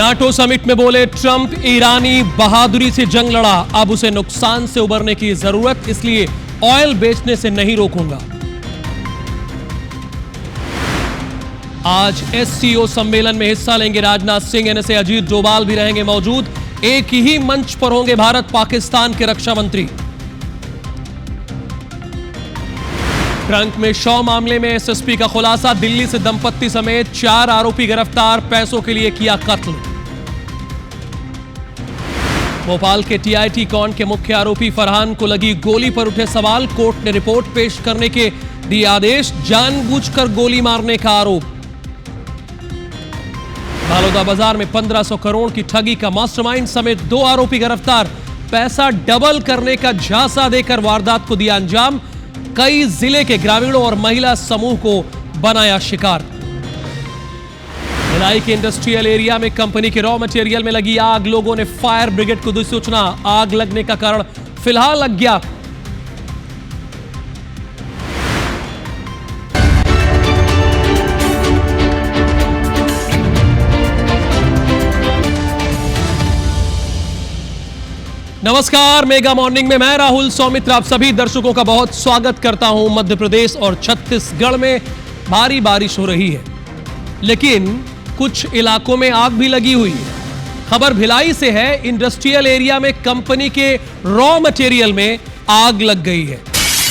NATO summit में बोले Trump, ईरानी बहादुरी से जंग लड़ा, अब उसे नुकसान से उबरने की जरूरत, इसलिए ऑयल बेचने से नहीं रोकूंगा। आज एससीओ सम्मेलन में हिस्सा लेंगे राजनाथ सिंह, एनएसए अजीत डोभाल भी रहेंगे मौजूद। एक ही मंच पर होंगे भारत पाकिस्तान के रक्षा मंत्री। ट्रंक में शव मामले में एसएसपी का खुलासा, दिल्ली से दंपत्ति समेत 4 आरोपी गिरफ्तार, पैसों के लिए किया कत्ल। भोपाल के टीआईटी कांड के मुख्य आरोपी फरहान को लगी गोली पर उठे सवाल, कोर्ट ने रिपोर्ट पेश करने के दिए आदेश, जानबूझकर गोली मारने का आरोप। बालोदा बाजार में 1500 करोड़ की ठगी का मास्टरमाइंड समेत 2 आरोपी गिरफ्तार, पैसा डबल करने का झांसा देकर वारदात को दिया अंजाम, कई जिले के ग्रामीणों और महिला समूह को बनाया शिकार। भिलाई के इंडस्ट्रियल एरिया में कंपनी के रॉ मटेरियल में लगी आग, लोगों ने फायर ब्रिगेड को दी सूचना, आग लगने का कारण फिलहाल अज्ञात। नमस्कार, मेगा मॉर्निंग में मैं राहुल सौमित्र आप सभी दर्शकों का बहुत स्वागत करता हूं। मध्य प्रदेश और छत्तीसगढ़ में भारी बारिश हो रही है, लेकिन कुछ इलाकों में आग भी लगी हुई है। खबर भिलाई से है, इंडस्ट्रियल एरिया में कंपनी के रॉ मटेरियल में आग लग गई है।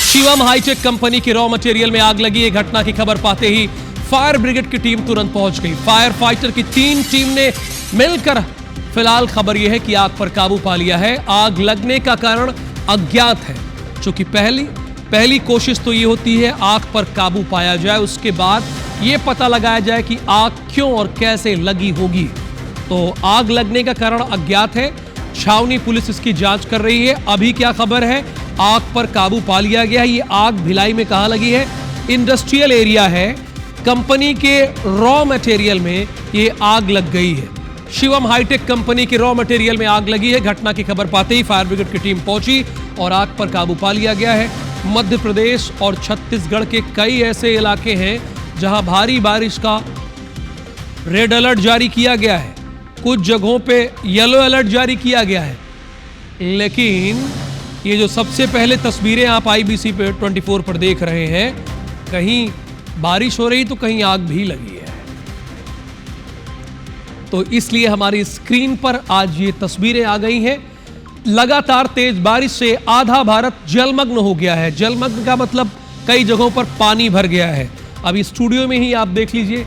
शिवम हाईटेक कंपनी के रॉ मटेरियल में आग लगी है। घटना की खबर पाते ही फायर ब्रिगेड की टीम तुरंत पहुंच गई। फायर फाइटर की 3 टीम ने मिलकर फिलहाल खबर यह है कि आग पर काबू पा लिया है। आग लगने का कारण अज्ञात है, क्योंकि पहली कोशिश तो ये होती है आग पर काबू पाया जाए, उसके बाद ये पता लगाया जाए कि आग क्यों और कैसे लगी होगी। तो आग लगने का कारण अज्ञात है, छावनी पुलिस इसकी जांच कर रही है। अभी क्या खबर है, आग पर काबू पा लिया गया है। ये आग भिलाई में कहां लगी है, इंडस्ट्रियल एरिया है, कंपनी के रॉ मटेरियल में ये आग लग गई है। शिवम हाईटेक कंपनी के रॉ मटेरियल में आग लगी है। घटना की खबर पाते ही फायर ब्रिगेड की टीम पहुंची और आग पर काबू पा लिया गया है। मध्य प्रदेश और छत्तीसगढ़ के कई ऐसे इलाके हैं जहां भारी बारिश का रेड अलर्ट जारी किया गया है, कुछ जगहों पे येलो अलर्ट जारी किया गया है। लेकिन ये जो सबसे पहले तस्वीरें आप आईबीसी पे 24 पर देख रहे हैं, कहीं बारिश हो रही तो कहीं आग भी लगी है। तो इसलिए हमारी स्क्रीन पर आज ये तस्वीरें आ गई हैं। लगातार तेज बारिश से आधा भारत जलमग्न हो गया है। जलमग्न का मतलब कई जगहों पर पानी भर गया है। अभी स्टूडियो में ही आप देख लीजिए,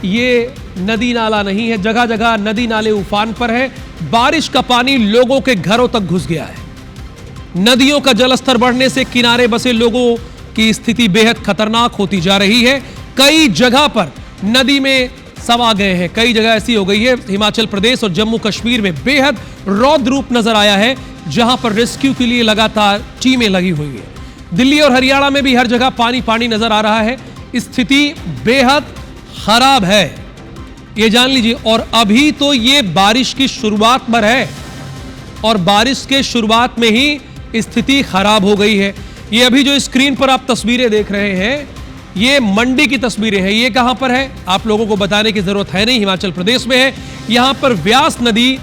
ये नदी नाला नहीं है, जगह जगह नदी नाले उफान पर है। बारिश का पानी लोगों के घरों तक घुस गया है। नदियों का जलस्तर बढ़ने से किनारे बसे लोगों की स्थिति बेहद खतरनाक होती जा रही है। कई जगह पर नदी में समा गए हैं, कई जगह ऐसी हो गई है। हिमाचल प्रदेश और जम्मू कश्मीर में बेहद रौद्र रूप नजर आया है, जहां पर रेस्क्यू के लिए लगातार टीमें लगी हुई है। दिल्ली और हरियाणा में भी हर जगह पानी पानी नजर आ रहा है। स्थिति बेहद खराब है, ये जान लीजिए। और अभी तो ये बारिश की शुरुआत पर है और बारिश के शुरुआत में ही स्थिति खराब हो गई है। ये अभी जो स्क्रीन पर आप तस्वीरें देख रहे हैं, ये मंडी की तस्वीरें हैं। ये कहां पर है आप लोगों को बताने की जरूरत है नहीं, हिमाचल प्रदेश में है। यहां पर व्यास नदी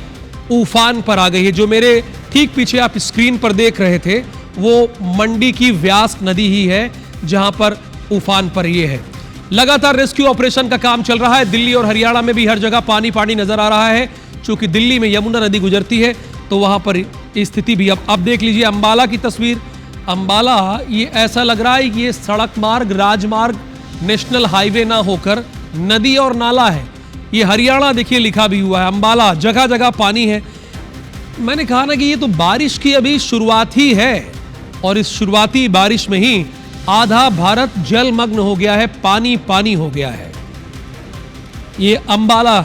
उफान पर आ गई है। जो मेरे ठीक पीछे आप स्क्रीन पर देख रहे थे, वो मंडी की व्यास नदी ही है जहां पर उफान पर ये है। लगातार रेस्क्यू ऑपरेशन का काम चल रहा है। दिल्ली और हरियाणा में भी हर जगह पानी पानी नजर आ रहा है। चूंकि दिल्ली में यमुना नदी गुजरती है, तो वहां पर स्थिति भी अब देख लीजिए अंबाला की तस्वीर। अंबाला, ये ऐसा लग रहा है कि ये सड़क मार्ग, राजमार्ग, नेशनल हाईवे ना होकर नदी और नाला है। ये हरियाणा देखिए लिखा भी हुआ है। अंबाला, जगह जगह पानी है। मैंने कहा ना कि ये तो बारिश की अभी शुरुआत ही है, और इस शुरुआती बारिश में ही आधा भारत जलमग्न हो गया है, पानी पानी हो गया है। ये अंबाला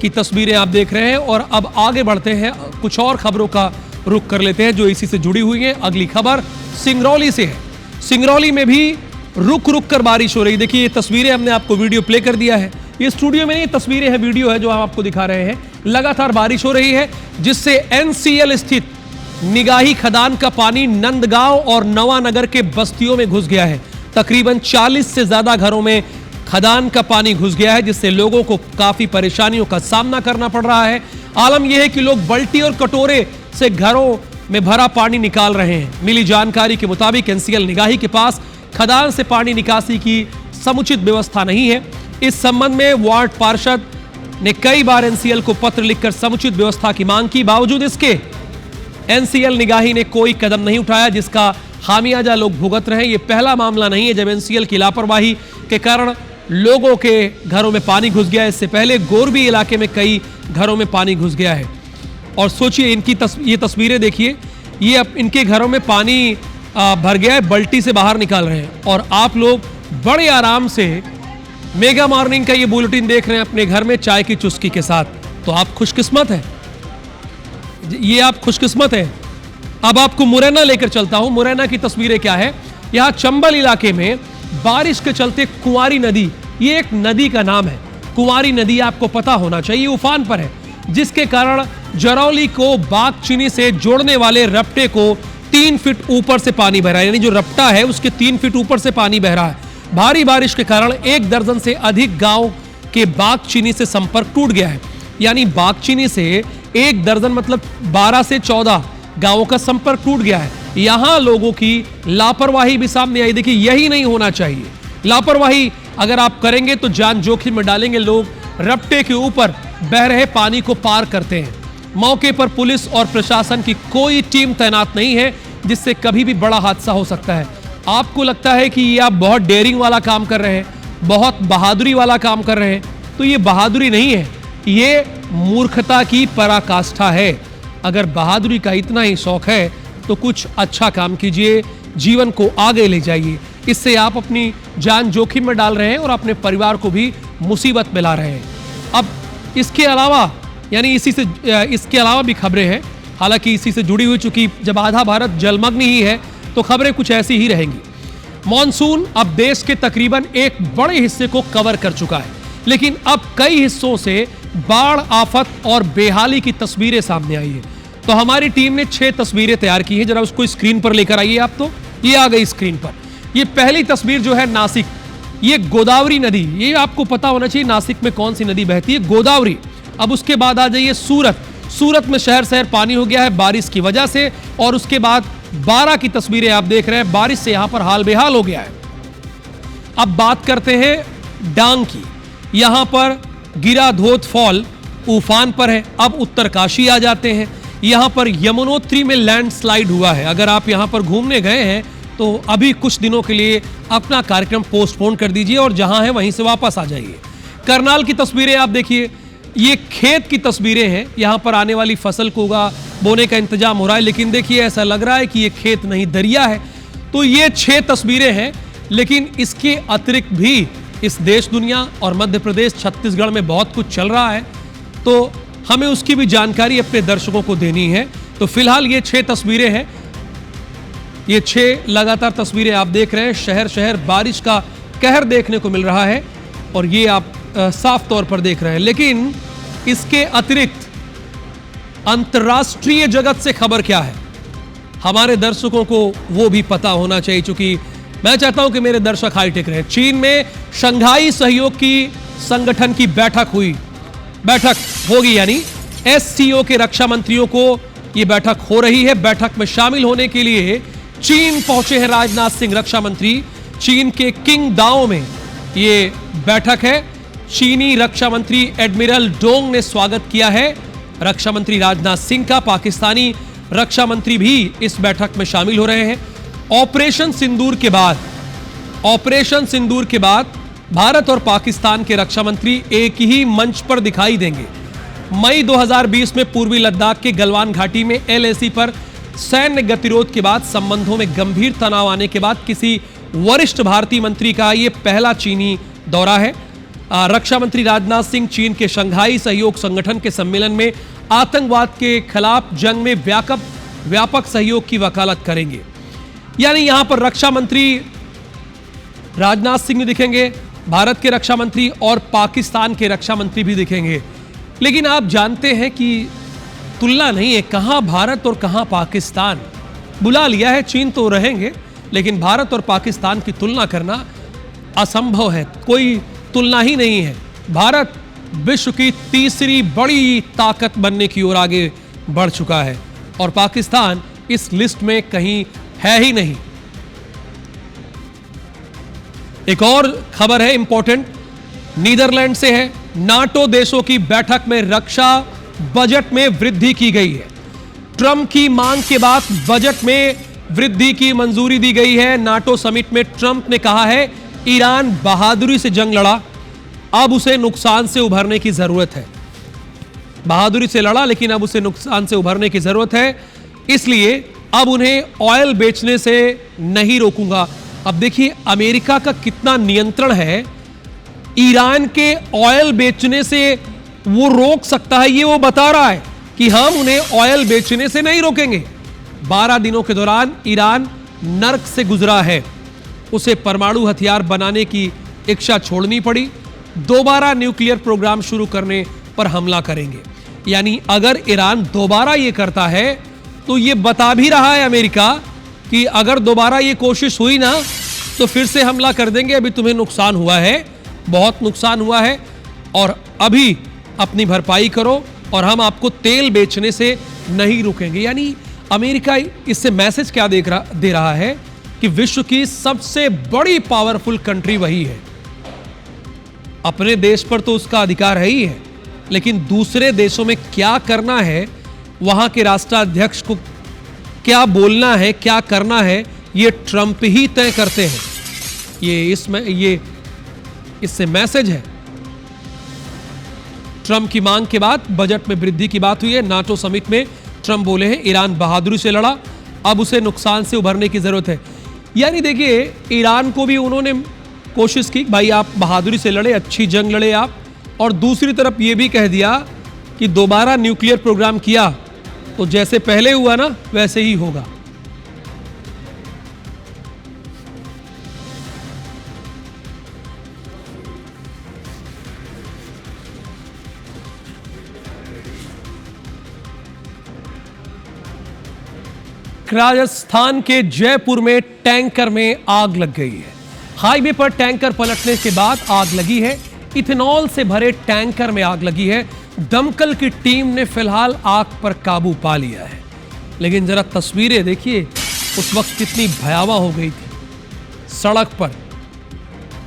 की तस्वीरें आप देख रहे हैं। और अब आगे बढ़ते हैं, कुछ और खबरों का रुख कर लेते हैं जो इसी से जुड़ी हुई है। अगली खबर सिंगरौली से है। सिंगरौली में भी रुक रुक कर बारिश हो रही। देखिए ये तस्वीरें हमने आपको वीडियो प्ले कर दिया है। ये स्टूडियो में नहीं, तस्वीरें हैं, वीडियो है जो हम आपको दिखा रहे हैं। लगातार बारिश हो रही है, जिससे एनसीएल स्थित निगाही खदान का पानी नंदगांव और नवानगर के बस्तियों में घुस गया है। तकरीबन 40 से ज्यादा घरों में खदान का पानी घुस गया है, जिससे लोगों को काफी परेशानियों का सामना करना पड़ रहा है। आलम यह है कि लोग बाल्टी और कटोरे से घरों में भरा पानी निकाल रहे हैं। मिली जानकारी के मुताबिक एनसीएल निगाही के पास खदान से पानी निकासी की समुचित व्यवस्था नहीं है। इस संबंध में वार्ड पार्षद ने कई बार एनसीएल को पत्र लिखकर समुचित व्यवस्था की मांग की। बावजूद इसके एनसीएल निगाही ने कोई कदम नहीं उठाया, जिसका खामियाजा लोग भुगत रहे हैं। यह पहला मामला नहीं है जब एनसीएल की लापरवाही के कारण लोगों के घरों में पानी घुस गया है। इससे पहले गोरबी इलाके में कई घरों में पानी घुस गया है। और सोचिए, इनकी ये तस्वीरें देखिए, ये अब इनके घरों में पानी भर गया है, बाल्टी से बाहर निकाल रहे हैं और आप लोग बड़े आराम से मेगा मॉर्निंग का ये बुलेटिन देख रहे हैं अपने घर में चाय की चुस्की के साथ। तो आप खुशकिस्मत हैं, ये आप खुशकिस्मत हैं। अब आपको मुरैना लेकर चलता हूं। मुरैना की तस्वीरें क्या है, यहां चंबल इलाके में बारिश के चलते कुंवारी नदी, ये एक नदी का नाम है, कुंवारी नदी आपको पता होना चाहिए, उफान पर है, जिसके कारण जरौली को बागचीनी से जोड़ने वाले रपटे को 3 फीट ऊपर से पानी बह रहा है। यानी जो रपटा है उसके 3 फीट ऊपर से पानी बह रहा है। भारी बारिश के कारण 1 दर्जन से अधिक गांव के बागचीनी से संपर्क टूट गया है। यानी बागचीनी से 1 दर्जन मतलब 12 से 14 गांवों का संपर्क टूट गया है। यहां लोगों की लापरवाही भी सामने आई। देखिए, यही नहीं होना चाहिए। लापरवाही अगर आप करेंगे तो जान जोखिम में डालेंगे। लोग रपटे के ऊपर बह रहे पानी को पार करते हैं। मौके पर पुलिस और प्रशासन की कोई टीम तैनात नहीं है, जिससे कभी भी बड़ा हादसा हो सकता है। आपको लगता है कि ये आप बहुत डेयरिंग वाला काम कर रहे हैं, बहुत बहादुरी वाला काम कर रहे हैं, तो ये बहादुरी नहीं है, ये मूर्खता की पराकाष्ठा है। अगर बहादुरी का इतना ही शौक है तो कुछ अच्छा काम कीजिए, जीवन को आगे ले जाइए। इससे आप अपनी जान जोखिम में डाल रहे हैं और अपने परिवार को भी मुसीबत में ला रहे हैं। अब इसके अलावा यानी इसके अलावा भी खबरें हैं, हालांकि इसी से जुड़ी हुई, चूंकि जब आधा भारत जलमग्न ही है तो खबरें कुछ ऐसी ही रहेंगी। मॉनसून अब देश के तकरीबन एक बड़े हिस्से को कवर कर चुका है, लेकिन अब कई हिस्सों से बाढ़, आफत और बेहाली की तस्वीरें सामने आई है। तो हमारी टीम ने 6 तस्वीरें तैयार की हैं। जरा उसको स्क्रीन पर लेकर आइए आप। तो ये आ गई स्क्रीन पर। ये पहली तस्वीर जो है नासिक, ये गोदावरी नदी, ये आपको पता होना चाहिए नासिक में कौन सी नदी बहती है, गोदावरी। अब उसके बाद आ जाइए सूरत। सूरत में शहर शहर पानी हो गया है बारिश की वजह से। और उसके बाद 12 की तस्वीरें आप देख रहे हैं, बारिश से यहां पर हाल बेहाल हो गया है। अब बात करते हैं डांग की। यहां पर गिराधोद फॉल उफान पर है। अब उत्तरकाशी आ जाते हैं। यहां पर यमुनोत्री में लैंडस्लाइड हुआ है। अगर आप यहां पर घूमने गए हैं तो अभी कुछ दिनों के लिए अपना कार्यक्रम पोस्टपोन कर दीजिए और जहां है वहीं से वापस आ जाइए। करनाल की तस्वीरें आप देखिए, ये खेत की तस्वीरें हैं। यहां पर आने वाली फसल को बोने का इंतजाम हो रहा है, लेकिन देखिए ऐसा लग रहा है कि ये खेत नहीं दरिया है। तो ये 6 तस्वीरें हैं, लेकिन इसके अतिरिक्त भी इस देश दुनिया और मध्य प्रदेश, छत्तीसगढ़ में बहुत कुछ चल रहा है, तो हमें उसकी भी जानकारी अपने दर्शकों को देनी है। तो फिलहाल ये 6 तस्वीरें हैं। ये 6 लगातार तस्वीरें आप देख रहे हैं। शहर शहर बारिश का कहर देखने को मिल रहा है और ये आप साफ तौर पर देख रहे हैं। लेकिन इसके अतिरिक्त अंतर्राष्ट्रीय जगत से खबर क्या है, हमारे दर्शकों को वो भी पता होना चाहिए, क्योंकि मैं चाहता हूं कि मेरे दर्शक हाईटेक रहे। चीन में शंघाई सहयोग की संगठन की बैठक होगी, यानी एससीओ के रक्षा मंत्रियों को यह बैठक हो रही है। बैठक में शामिल होने के लिए चीन पहुंचे हैं राजनाथ सिंह रक्षा मंत्री। चीन के किंगदाओ में ये बैठक है। चीनी रक्षा मंत्री एडमिरल डोंग ने स्वागत किया है रक्षा मंत्री राजनाथ सिंह का। पाकिस्तानी रक्षा मंत्री भी इस बैठक में शामिल हो रहे हैं। ऑपरेशन सिंदूर के बाद भारत और पाकिस्तान के रक्षा मंत्री एक ही मंच पर दिखाई देंगे। मई 2020 में पूर्वी लद्दाख के गलवान घाटी में एलएसी पर सैन्य गतिरोध के बाद संबंधों में गंभीर तनाव आने के बाद किसी वरिष्ठ भारतीय मंत्री का यह पहला चीनी दौरा है। रक्षा मंत्री राजनाथ सिंह चीन के शंघाई सहयोग संगठन के सम्मेलन में आतंकवाद के खिलाफ जंग में व्यापक सहयोग की वकालत करेंगे। यानी यहां पर रक्षा मंत्री राजनाथ सिंह भी दिखेंगे, भारत के रक्षा मंत्री और पाकिस्तान के रक्षा मंत्री भी दिखेंगे। लेकिन आप जानते हैं कि तुलना नहीं है, कहां भारत और कहां पाकिस्तान। बुला लिया है, चीन तो रहेंगे, लेकिन भारत और पाकिस्तान की तुलना करना असंभव है। कोई तुलना ही नहीं है। भारत विश्व की तीसरी बड़ी ताकत बनने की ओर आगे बढ़ चुका है और पाकिस्तान इस लिस्ट में कहीं है ही नहीं। एक और खबर है इंपॉर्टेंट, नीदरलैंड से है। नाटो देशों की बैठक में रक्षा बजट में वृद्धि की गई है। ट्रंप की मांग के बाद बजट में वृद्धि की मंजूरी दी गई है। नाटो समिट में ट्रंप ने कहा है ईरान बहादुरी से जंग लड़ा, अब उसे नुकसान से उभरने की जरूरत है। बहादुरी से लड़ा लेकिन अब उसे नुकसान से उभरने की जरूरत है, इसलिए अब उन्हें ऑयल बेचने से नहीं रोकूंगा। अब देखिए अमेरिका का कितना नियंत्रण है, ईरान के ऑयल बेचने से वो रोक सकता है, ये वो बता रहा है कि हम उन्हें ऑयल बेचने से नहीं रोकेंगे। 12 दिनों के दौरान ईरान नर्क से गुजरा है, उसे परमाणु हथियार बनाने की इच्छा छोड़नी पड़ी, दोबारा न्यूक्लियर प्रोग्राम शुरू करने पर हमला करेंगे। यानी अगर ईरान दोबारा ये करता है तो ये बता भी रहा है अमेरिका कि अगर दोबारा ये कोशिश हुई ना तो फिर से हमला कर देंगे, अभी तुम्हें नुकसान हुआ है, बहुत नुकसान हुआ है और अभी अपनी भरपाई करो और हम आपको तेल बेचने से नहीं रुकेंगे। यानी अमेरिका इससे मैसेज क्या दे रहा है कि विश्व की सबसे बड़ी पावरफुल कंट्री वही है। अपने देश पर तो उसका अधिकार है ही है, लेकिन दूसरे देशों में क्या करना है, वहां के राष्ट्राध्यक्ष को क्या बोलना है, क्या करना है, ये ट्रंप ही तय करते हैं। ये इससे मैसेज है। ट्रंप की मांग के बाद बजट में वृद्धि की बात हुई है। नाटो समिट में ट्रंप बोले हैं ईरान बहादुरी से लड़ा, अब उसे नुकसान से उभरने की जरूरत है। यानी देखिए ईरान को भी उन्होंने कोशिश की, भाई आप बहादुरी से लड़े, अच्छी जंग लड़े आप, और दूसरी तरफ ये भी कह दिया कि दोबारा न्यूक्लियर प्रोग्राम किया तो जैसे पहले हुआ ना वैसे ही होगा। राजस्थान के जयपुर में टैंकर में आग लग गई है। हाईवे पर टैंकर पलटने के बाद आग लगी है। इथेनॉल से भरे टैंकर में आग लगी है। दमकल की टीम ने फिलहाल आग पर काबू पा लिया है, लेकिन जरा तस्वीरें देखिए उस वक्त कितनी भयावह हो गई थी। सड़क पर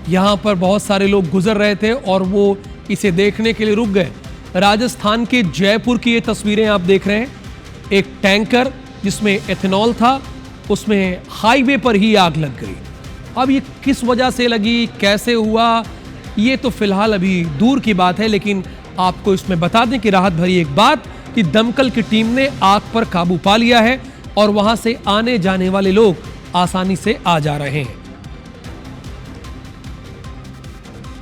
यहां पर बहुत सारे लोग गुजर रहे थे और वो इसे देखने के लिए रुक गए। राजस्थान के जयपुर की ये तस्वीरें आप देख रहे हैं। एक टैंकर जिसमें एथेनॉल था, उसमें हाईवे पर ही आग लग गई। अब ये किस वजह से लगी, कैसे हुआ, ये तो फिलहाल अभी दूर की बात है, लेकिन आपको इसमें बता दें कि राहत भरी एक बात कि दमकल की टीम ने आग पर काबू पा लिया है और वहां से आने जाने वाले लोग आसानी से आ जा रहे हैं।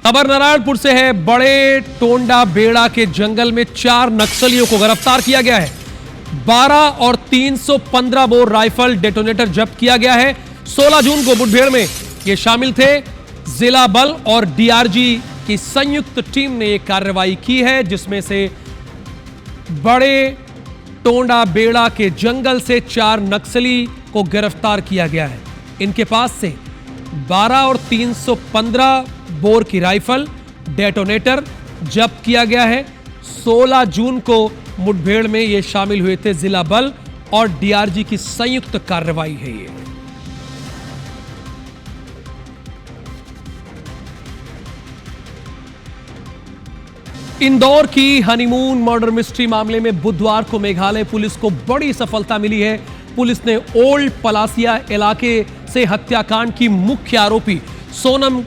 खबर नारायणपुर से है। बड़े टोंडा बेड़ा के जंगल में 4 नक्सलियों को गिरफ्तार किया गया है। 12 और 315 बोर राइफल डेटोनेटर जब्त किया गया है। 16 जून को मुठभेड़ में ये शामिल थे। जिला बल और डीआरजी की संयुक्त टीम ने यह कार्रवाई की है, जिसमें से बड़े टोंडा बेड़ा के जंगल से 4 नक्सली को गिरफ्तार किया गया है। इनके पास से 12 और 315 बोर की राइफल डेटोनेटर जब्त किया गया है। 16 जून को मुठभेड़ में ये शामिल हुए थे। जिला बल और डीआरजी की संयुक्त कार्रवाई है ये। इंदौर की हनीमून मर्डर मिस्ट्री मामले में बुधवार को मेघालय पुलिस को बड़ी सफलता मिली है। पुलिस ने ओल्ड पलासिया इलाके से हत्याकांड की मुख्य आरोपी सोनम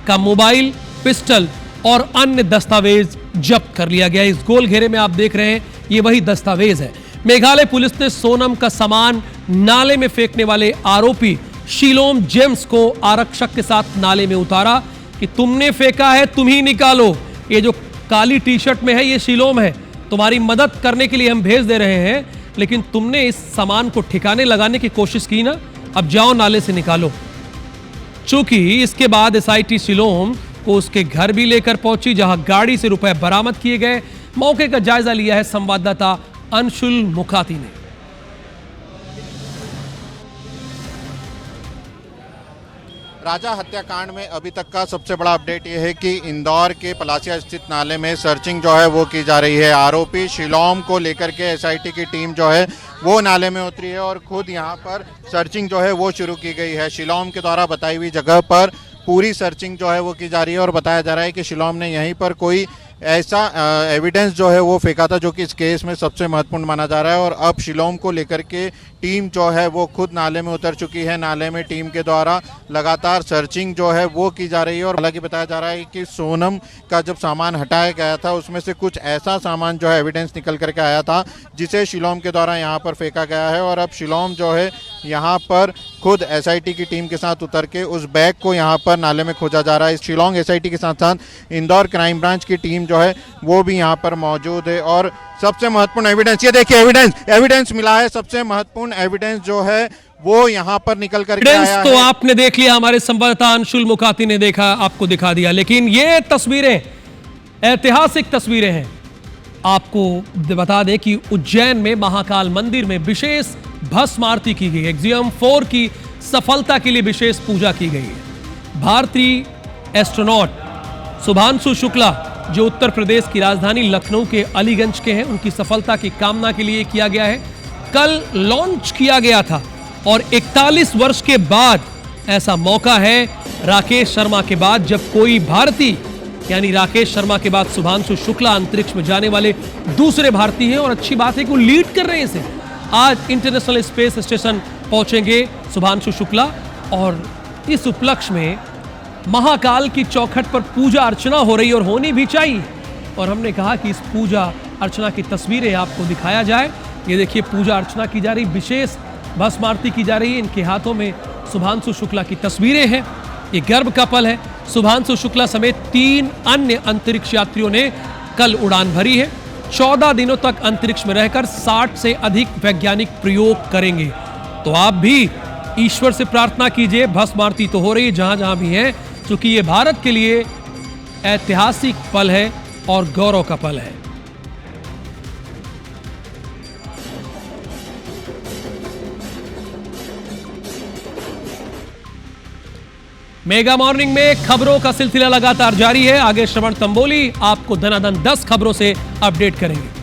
का मोबाइल, पिस्टल और अन्य दस्तावेज जब्त कर लिया गया। इस गोल घेरे में आप देख रहे हैं ये वही दस्तावेज है। मेघालय पुलिस ने सोनम का सामान नाले में फेंकने वाले आरोपी शीलोम जेम्स को आरक्षक के साथ नाले में उतारा कि तुमने फेंका है, तुम ही निकालो। ये जो काली टी शर्ट में है ये शीलोम है, तुम्हारी मदद करने के लिए हम भेज दे रहे हैं, लेकिन तुमने इस सामान को ठिकाने लगाने की कोशिश की ना, अब जाओ नाले से निकालो। चूंकि इसके बाद एसआईटी शीलोम को उसके घर भी लेकर पहुंची, जहां गाड़ी से रुपए बरामद किए गए। मौके का जायजा लिया है संवाददाता अंशुल मुखाती ने। राजा हत्याकांड में अभी तक का सबसे बड़ा अपडेट ये है कि इंदौर के पलासिया स्थित नाले में सर्चिंग जो है वो की जा रही है। आरोपी शिलोम को लेकर के एसआईटी की टीम जो है वो नाले में उतरी है और खुद यहाँ पर सर्चिंग जो है वो शुरू की गई है। शिलोम के द्वारा बताई हुई जगह पर पूरी सर्चिंग जो है वो की जा रही है और बताया जा रहा है कि शिलोम ने यहीं पर कोई ऐसा एविडेंस जो है वो फेंका था जो कि इस केस में सबसे महत्वपूर्ण माना जा रहा है। और अब शिलोम को लेकर के टीम जो है वो खुद नाले में उतर चुकी है। नाले में टीम के द्वारा लगातार सर्चिंग जो है वो की जा रही है और हालांकि बताया जा रहा है कि सोनम का जब सामान हटाया गया था उसमें से कुछ ऐसा सामान जो है एविडेंस निकल करके आया था जिसे शिलोम के द्वारा यहाँ पर फेंका गया है। और अब शिलोम जो है यहाँ पर खुद एसआईटी की टीम के साथ उतर के उस बैग को यहाँ पर नाले में खोजा जा रहा है। शिलोंग एसआईटी के साथ साथ इंदौर क्राइम ब्रांच की टीम जो है वो भी यहाँ पर मौजूद है। और सबसे महत्वपूर्ण एविडेंस, ये देखिए एविडेंस मिला है। सबसे महत्वपूर्ण एविडेंस जो है वो यहाँ पर निकल कर आया है। तो आपने देख लिया, हमारे संवाददाता अंशुल मुकाती ने देखा, आपको दिखा दिया, लेकिन ये तस्वीरें ऐतिहासिक तस्वीरें हैं। आपको बता दें कि उज्जैन में महाकाल मंदिर में विशेष भस्म आरती की गई। एक्सियम 4 की सफलता के लिए विशेष पूजा की गई है। भारतीय एस्ट्रोनॉट शुभांशु शुक्ला जो उत्तर प्रदेश की राजधानी लखनऊ के अलीगंज के हैं, उनकी सफलता की कामना के लिए किया गया है। कल लॉन्च किया गया था और 41 वर्ष के बाद ऐसा मौका है राकेश शर्मा के बाद, जब कोई भारतीय यानी राकेश शर्मा के बाद शुभांशु शुक्ला अंतरिक्ष में जाने वाले दूसरे भारतीय हैं। और अच्छी बात है कि वो लीड कर रहे हैं इसे। आज इंटरनेशनल स्पेस स्टेशन पहुंचेंगे शुभांशु शुक्ला और इस उपलक्ष्य में महाकाल की चौखट पर पूजा अर्चना हो रही और होनी भी चाहिए। और हमने कहा कि इस पूजा अर्चना की तस्वीरें आपको दिखाया जाए। ये देखिए पूजा अर्चना की जा रही, विशेष भस्म आरती की जा रही है। इनके हाथों में शुभांशु शुक्ला की तस्वीरें हैं। ये गर्व का पल है। शुभांशु शुक्ला समेत 3 अन्य अंतरिक्ष यात्रियों ने कल उड़ान भरी है। 14 दिनों तक अंतरिक्ष में रहकर 60 से अधिक वैज्ञानिक प्रयोग करेंगे। तो आप भी ईश्वर से प्रार्थना कीजिए। भस्म आरती तो हो रही है जहां जहां भी है, क्योंकि ये भारत के लिए ऐतिहासिक पल है और गौरव का पल है। मेगा मॉर्निंग में खबरों का सिलसिला लगातार जारी है। आगे श्रवण तंबोली आपको धनाधन 10 खबरों से अपडेट करेंगे।